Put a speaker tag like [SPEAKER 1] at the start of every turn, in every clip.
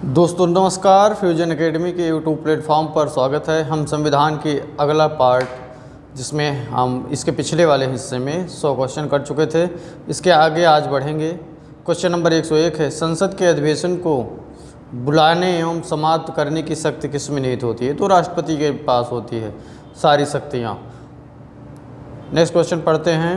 [SPEAKER 1] दोस्तों नमस्कार, fusion academy के यूट्यूब प्लेटफॉर्म पर स्वागत है। हम संविधान की अगला पार्ट जिसमें हम इसके पिछले वाले हिस्से में 100 क्वेश्चन कर चुके थे, इसके आगे आज बढ़ेंगे। क्वेश्चन नंबर 101 है, संसद के अधिवेशन को बुलाने एवं समाप्त करने की शक्ति किसमें निहित होती है? तो राष्ट्रपति के पास होती है सारी शक्तियाँ। नेक्स्ट क्वेश्चन पढ़ते हैं।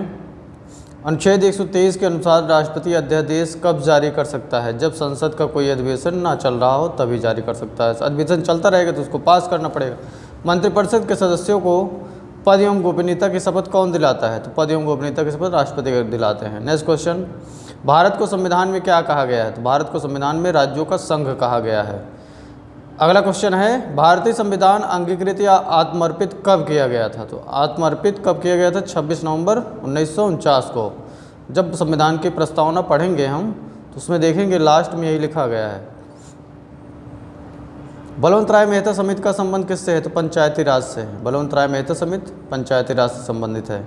[SPEAKER 1] अनुच्छेद 123 के अनुसार राष्ट्रपति अध्यादेश कब जारी कर सकता है? जब संसद का कोई अधिवेशन ना चल रहा हो तभी जारी कर सकता है। अधिवेशन चलता रहेगा तो उसको पास करना पड़ेगा। मंत्रिपरिषद के सदस्यों को पद एवं गोपनीयता की शपथ कौन दिलाता है? तो पद एवं गोपनीयता की शपथ राष्ट्रपति दिलाते हैं। नेक्स्ट क्वेश्चन, भारत को संविधान में क्या कहा गया है? तो भारत को संविधान में राज्यों का संघ कहा गया है। अगला क्वेश्चन है, भारतीय संविधान अंगीकृत या आत्मर्पित कब किया गया था? तो आत्मर्पित कब किया गया था? 26 नवंबर 1949 को। जब संविधान की प्रस्तावना पढ़ेंगे हम तो उसमें देखेंगे लास्ट में यही लिखा गया है। बलवंत राय मेहता समिति का संबंध किससे है? तो पंचायती राज से है। बलवंत राय मेहता समिति पंचायती राज से संबंधित है।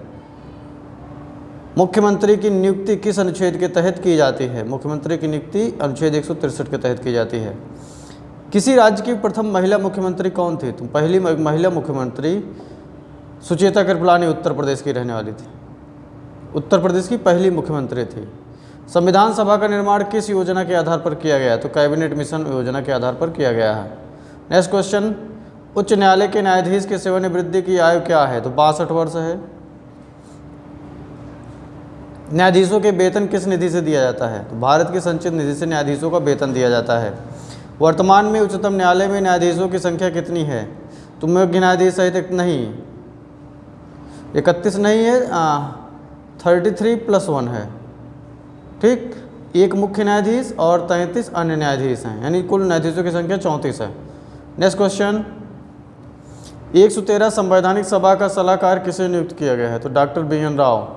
[SPEAKER 1] मुख्यमंत्री की नियुक्ति किस अनुच्छेद के तहत की जाती है? मुख्यमंत्री की नियुक्ति अनुच्छेद 163 के तहत की जाती है। किसी राज्य की प्रथम महिला मुख्यमंत्री कौन थी? तो पहली महिला मुख्यमंत्री सुचेता कृपलानी उत्तर प्रदेश की रहने वाली थी। उत्तर प्रदेश की पहली मुख्यमंत्री थी। संविधान सभा का निर्माण किस योजना के आधार पर किया गया? तो कैबिनेट मिशन योजना के आधार पर किया गया है। नेक्स्ट क्वेश्चन, उच्च न्यायालय के न्यायाधीश की सेवानिवृत्ति की आयु क्या है? तो 62 वर्ष है। न्यायाधीशों के वेतन किस निधि से दिया जाता है? तो भारत की संचित निधि से न्यायाधीशों का वेतन दिया जाता है। वर्तमान में उच्चतम न्यायालय में न्यायाधीशों की संख्या कितनी है? तो मुख्य न्यायाधीश सहित नहीं, 31 नहीं है, 33+1 है। ठीक, एक मुख्य न्यायाधीश और 33 अन्य न्यायाधीश हैं, यानी कुल न्यायाधीशों की संख्या 34 है। नेक्स्ट क्वेश्चन, 113 संवैधानिक सभा का सलाहकार किसे नियुक्त किया गया है? तो doctor BN. Rao.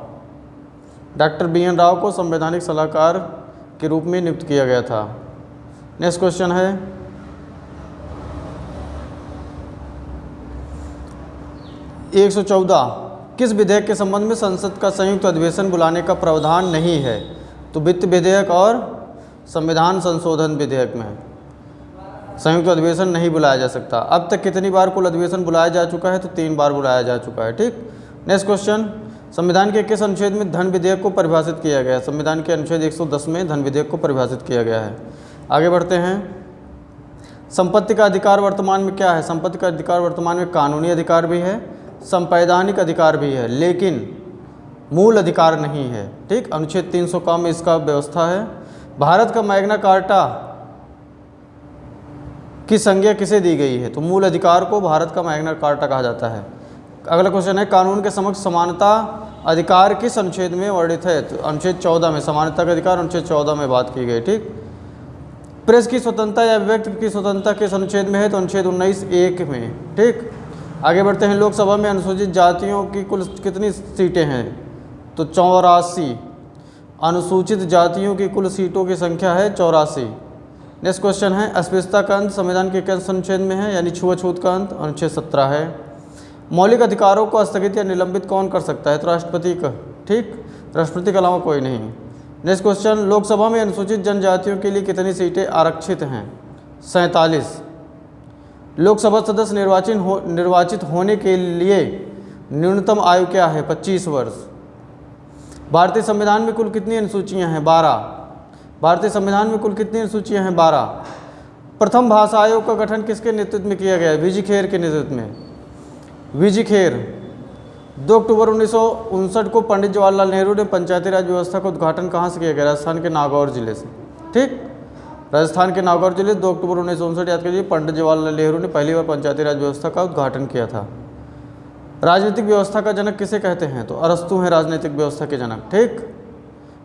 [SPEAKER 1] Doctor BN. Rao को संवैधानिक सलाहकार के रूप में नियुक्त किया गया था। नेक्स्ट क्वेश्चन है, 114 किस विधेयक के संबंध में संसद का संयुक्त अधिवेशन बुलाने का प्रावधान नहीं है? तो वित्त विधेयक और संविधान संशोधन विधेयक में संयुक्त अधिवेशन नहीं बुलाया जा सकता। अब तक कितनी बार कुल अधिवेशन बुलाया जा चुका है? तो 3 बार बुलाया जा चुका है। ठीक, नेक्स्ट क्वेश्चन, संविधान के किस अनुच्छेद में धन विधेयक को परिभाषित किया गया है? संविधान के अनुच्छेद 110 में धन विधेयक को परिभाषित किया गया है। आगे बढ़ते हैं। संपत्ति का अधिकार वर्तमान में क्या है? संपत्ति का अधिकार वर्तमान में कानूनी अधिकार भी है, संवैधानिक अधिकार भी है, लेकिन मूल अधिकार नहीं है। ठीक, अनुच्छेद 300 का में इसका व्यवस्था है। भारत का मैग्ना कार्टा की संज्ञा किसे दी गई है? तो मूल अधिकार को भारत का मैग्ना कार्टा कहा जाता है। अगला क्वेश्चन है, कानून के समक्ष समानता अधिकार किस अनुच्छेद में वर्णित है? तो अनुच्छेद 14 में समानता का अधिकार अनुच्छेद 14 में बात की गई। ठीक, प्रेस की स्वतंत्रता या अभिव्यक्ति की स्वतंत्रता किस अनुच्छेद में है? तो अनुच्छेद 19(1) में। ठीक, आगे बढ़ते हैं। लोकसभा में अनुसूचित जातियों की कुल कितनी सीटें हैं? तो 84। अनुसूचित जातियों की कुल सीटों की संख्या है 84। नेक्स्ट क्वेश्चन है, अस्पृश्यता का अंत संविधान के किस अनुच्छेद में है? यानी छुआछूत का अंत अनुच्छेद 17 है। मौलिक अधिकारों को स्थगित या निलंबित कौन कर सकता है? तो राष्ट्रपति का। ठीक, राष्ट्रपति के अलावा कोई नहीं। नेक्स्ट क्वेश्चन, लोकसभा में अनुसूचित जनजातियों के लिए कितनी सीटें आरक्षित हैं? 47। लोकसभा सदस्य निर्वाचित होने के लिए न्यूनतम आयु क्या है? 25 वर्ष। भारतीय संविधान में कुल कितनी अनुसूचियां हैं? 12। भारतीय संविधान में कुल कितनी अनुसूचियां हैं? 12। प्रथम भाषा आयोग का गठन किसके नेतृत्व में किया गया है? वी.जी. खेर के नेतृत्व में। वी.जी. खेर। 2 अक्टूबर 1959 को पंडित जवाहरलाल नेहरू ने पंचायती राज व्यवस्था का उद्घाटन कहाँ से किया गया? राजस्थान के नागौर जिले से। ठीक, राजस्थान के नागौर जिले 2 अक्टूबर 1959 याद कीजिए, पंडित जवाहरलाल नेहरू ने पहली बार पंचायती राज व्यवस्था का उद्घाटन किया था। राजनीतिक व्यवस्था का जनक किसे कहते हैं? तो अरस्तु हैं राजनीतिक व्यवस्था के जनक। ठीक,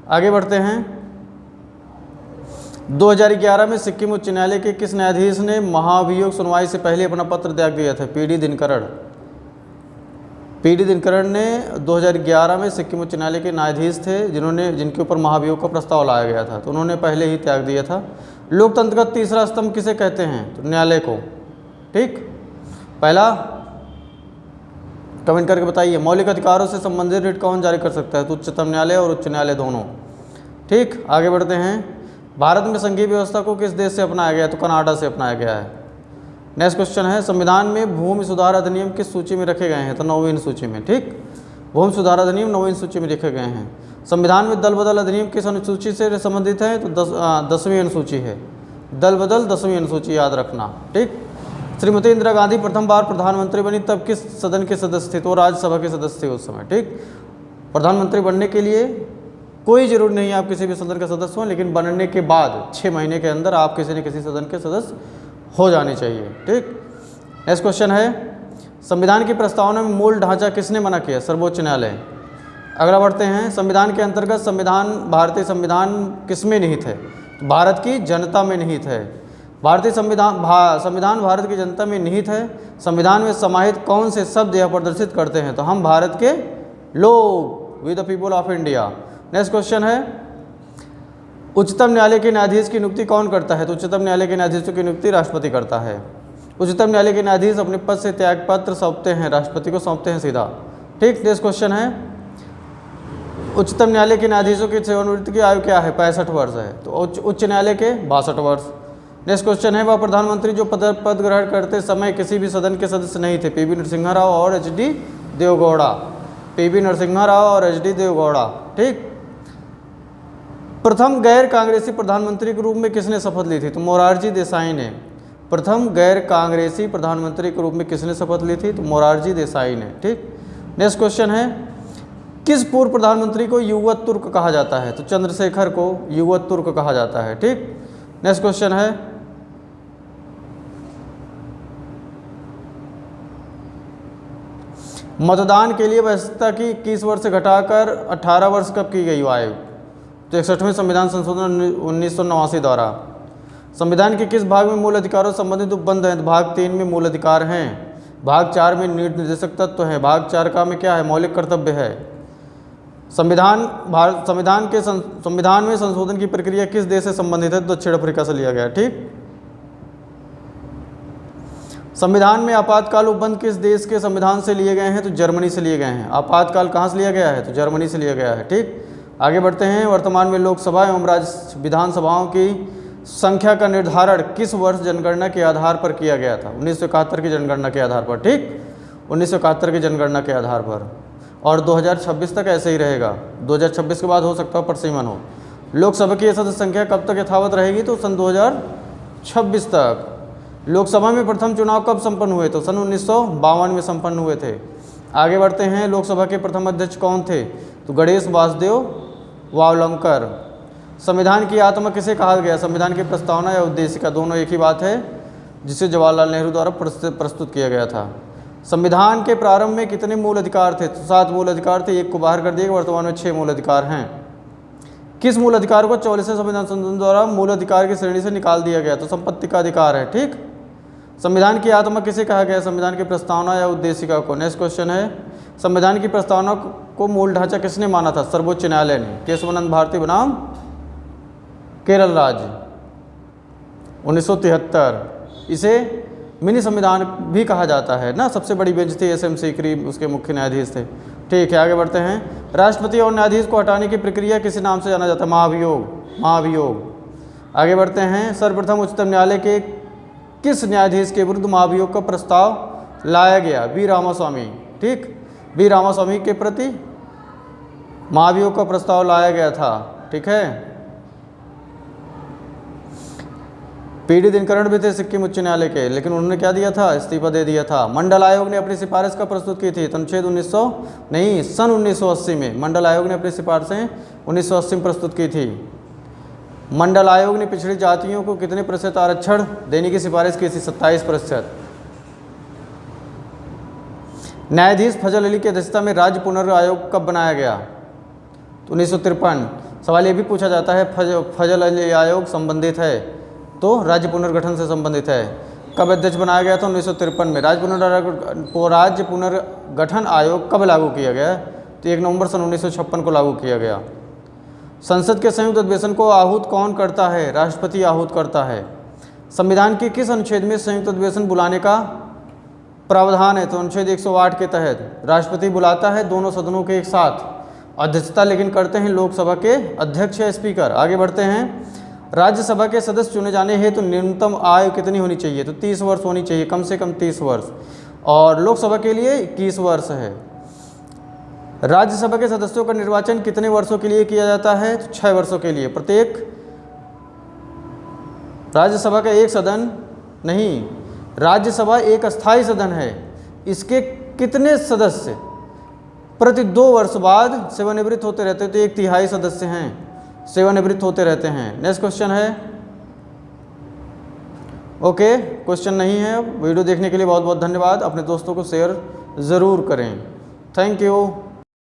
[SPEAKER 1] आगे बढ़ते हैं। 2011 में सिक्किम उच्च न्यायालय के किस न्यायाधीश ने महाभियोग सुनवाई से पहले अपना पत्र त्याग दिया था? पी.डी. दिनकरण। पी.डी. दिनकरण ने 2011 में सिक्किम उच्च न्यायालय के न्यायाधीश थे जिनके ऊपर महाभियोग का प्रस्ताव लाया गया था, तो उन्होंने पहले ही त्याग दिया था। लोकतंत्र का तीसरा स्तंभ किसे कहते हैं? तो न्यायालय को। ठीक, पहला कमेंट करके बताइए। मौलिक अधिकारों से संबंधित रिट कौन जारी कर सकता है? तो उच्चतम न्यायालय और उच्च न्यायालय दोनों। ठीक, आगे बढ़ते हैं। भारत में संघीय व्यवस्था को किस देश से अपनाया गया है? तो कनाडा से अपनाया गया है। नेक्स्ट क्वेश्चन है, संविधान में भूमि सुधार अधिनियम किस सूची में रखे गए हैं? तो 9वीं सूची में। ठीक, भूमि सुधार अधिनियम 9वीं सूची में रखे गए हैं। संविधान में दल बदल अधिनियम किस अनुसूची से संबंधित है? तो 10वीं अनुसूची है। दल बदल 10वीं अनुसूची याद रखना। ठीक, श्रीमती इंदिरा गांधी प्रथम बार प्रधानमंत्री बनी तब किस सदन के सदस्य थे? तो राज्यसभा के सदस्य थे उस समय। ठीक, प्रधानमंत्री बनने के लिए कोई जरूरी नहीं है आप किसी भी सदन का सदस्य हो, लेकिन बनने के बाद 6 महीने के अंदर आप किसी न किसी सदन के सदस्य हो जाने चाहिए। ठीक, नेक्स्ट क्वेश्चन है, संविधान की प्रस्तावना में मूल ढांचा किसने मना किया? सर्वोच्च न्यायालय। अगला बढ़ते हैं, संविधान के अंतर्गत संविधान भारतीय संविधान किसमें निहित है? भारत की जनता में निहित है। भारतीय संविधान भारत की जनता में निहित है। संविधान में समाहित कौन से शब्द यह प्रदर्शित करते हैं? तो हम भारत के लोग, we the people of India. Next question है, उच्चतम न्यायालय के न्यायाधीश की नियुक्ति कौन करता है? तो उच्चतम न्यायालय के न्यायाधीशों की नियुक्ति राष्ट्रपति करता है। उच्चतम न्यायालय के न्यायाधीश अपने पद से त्यागपत्र सौंपते हैं, राष्ट्रपति को सौंपते हैं सीधा। ठीक, नेक्स्ट क्वेश्चन है, उच्चतम न्यायालय के न्यायाधीशों की सेवानिवृत्ति की आयु क्या है? 65 वर्ष है। तो उच्च न्यायालय के 62 वर्ष। नेक्स्ट क्वेश्चन है, वह प्रधानमंत्री जो पद ग्रहण करते समय किसी भी सदन के सदस्य नहीं थे? पीवी नरसिम्हा राव और एच.डी. देवगौड़ा। पीवी नरसिम्हा राव और एच.डी. देवगौड़ा। ठीक, प्रथम गैर कांग्रेसी प्रधानमंत्री के रूप में किसने शपथ ली थी? तो मोरारजी देसाई ने। प्रथम गैर कांग्रेसी प्रधानमंत्री के रूप में किसने शपथ ली थी? तो मोरारजी देसाई ने। ठीक, नेक्स्ट क्वेश्चन है, किस पूर्व प्रधानमंत्री को युवत तुर्क कहा जाता है? तो चंद्रशेखर को युवत तुर्क कहा जाता है। ठीक, नेक्स्ट क्वेश्चन है, मतदान के लिए वयस्कता की 21 वर्ष से घटाकर 18 वर्ष कब की गई आयु? तो 61वें संविधान संशोधन 1989 द्वारा। संविधान के किस भाग में मूल अधिकारों से संबंधित उपबंध हैं? तो भाग 3 में मूल अधिकार हैं। भाग 4 में निर्देशक तत्व है। भाग 4 का में क्या है? मौलिक कर्तव्य है। संविधान में संशोधन की प्रक्रिया किस देश से संबंधित है? दक्षिण अफ्रीका से लिया गया। ठीक, संविधान में आपातकाल उपबंध किस देश के संविधान से लिए गए हैं? तो जर्मनी से लिए गए हैं। आपातकाल कहाँ से लिया गया है? तो जर्मनी से लिया गया है। ठीक, आगे बढ़ते हैं, वर्तमान में लोकसभा एवं राज्य विधानसभाओं की संख्या का निर्धारण किस वर्ष जनगणना के आधार पर किया गया था? 1971 की जनगणना के आधार पर। ठीक, 1971 की जनगणना के आधार पर, और 2026 तक ऐसे ही रहेगा। 2026 के बाद हो सकता है परिसीमन हो। लोकसभा की सदस्य संख्या कब तक यथावत रहेगी? तो सन 2026 तक। लोकसभा में प्रथम चुनाव कब संपन्न हुए? तो सन 1952 में संपन्न हुए थे। आगे बढ़ते हैं, लोकसभा के प्रथम अध्यक्ष कौन थे? तो गणेश वासुदेव वावलंकर। संविधान की आत्मा किसे कहा गया? संविधान की प्रस्तावना या उद्देशिका, दोनों एक ही बात है, जिसे जवाहरलाल नेहरू द्वारा प्रस्तुत किया गया था। संविधान के प्रारंभ में कितने मूल अधिकार थे? तो 7 मूल अधिकार थे, एक को बाहर कर दिए, वर्तमान में 6 मूल अधिकार हैं। किस मूल अधिकार को 44वें संविधान संशोधन द्वारा मूल अधिकार की श्रेणी से निकाल दिया गया? तो संपत्ति का अधिकार है। ठीक, संविधान की आत्मा किसे कहा गया? संविधान की प्रस्तावना या उद्देशिका को। नेक्स्ट क्वेश्चन है, संविधान की प्रस्तावना को मूल ढांचा किसने माना था? सर्वोच्च न्यायालय ने। केशवानंद भारती बनाम केरल राज्य, 1973। इसे मिनी संविधान भी कहा जाता है ना। सबसे बड़ी बेंच थी एस.एम. सीकरी, उसके मुख्य न्यायाधीश थे। ठीक है, आगे बढ़ते हैं, राष्ट्रपति और न्यायाधीश को हटाने की प्रक्रिया किस नाम से जाना जाता है? महाभियोग। आगे बढ़ते हैं, सर्वप्रथम उच्चतम न्यायालय के किस न्यायाधीश के विरुद्ध महाभियोग का प्रस्ताव लाया गया? वी रामास्वामी। ठीक, वी रामास्वामी के प्रति महाभियोग का प्रस्ताव लाया गया था। ठीक है, पी.डी. दिनकरण भी थे सिक्किम उच्च न्यायालय के, लेकिन उन्होंने क्या दिया था? इस्तीफा दे दिया था। मंडल आयोग ने अपनी सिफारिश का प्रस्तुत की थी अनुच्छेद सन 1980 में। मंडल आयोग ने अपनी सिफारिशें 1980 में प्रस्तुत की थी। मंडल आयोग ने पिछड़ी जातियों को कितने प्रतिशत आरक्षण देने की सिफारिश की थी? 27%। न्यायाधीश फजल अली की अध्यक्षता में राज्य पुनर्गठन आयोग कब बनाया गया? तो 1953। सवाल ये भी पूछा जाता है, फजल अली आयोग संबंधित है? तो राज्य पुनर्गठन से संबंधित है। कब अध्यक्ष बनाया गया था? 1953 में। राज्य पुनर्गठन आयोग कब लागू किया गया? तो 1 नवंबर सन 1956 को लागू किया गया। संसद के संयुक्त अधिवेशन को आहूत कौन करता है? राष्ट्रपति आहूत करता है। संविधान के किस अनुच्छेद में संयुक्त अधिवेशन बुलाने का प्रावधान है? तो अनुच्छेद 108 के तहत राष्ट्रपति बुलाता है दोनों सदनों के एक साथ। अध्यक्षता लेकिन करते हैं लोकसभा के अध्यक्ष या स्पीकर। आगे बढ़ते हैं, राज्यसभा के सदस्य चुने जाने हेतु न्यूनतम आयु कितनी होनी चाहिए? तो 30 वर्ष होनी चाहिए, कम से कम 30 वर्ष। और लोकसभा के लिए 21 वर्ष है। राज्यसभा के सदस्यों का निर्वाचन कितने वर्षों के लिए किया जाता है? तो 6 वर्षों के लिए। प्रत्येक राज्यसभा का एक सदन नहीं, राज्यसभा एक अस्थायी सदन है। इसके कितने सदस्य प्रति 2 वर्ष बाद सेवानिवृत्त होते रहते हैं? तो 1/3 सदस्य हैं सेवानिवृत्त होते रहते हैं। नेक्स्ट क्वेश्चन है। ओके, क्वेश्चन नहीं है। वीडियो देखने के लिए बहुत बहुत धन्यवाद। अपने दोस्तों को शेयर ज़रूर करें। Thank you.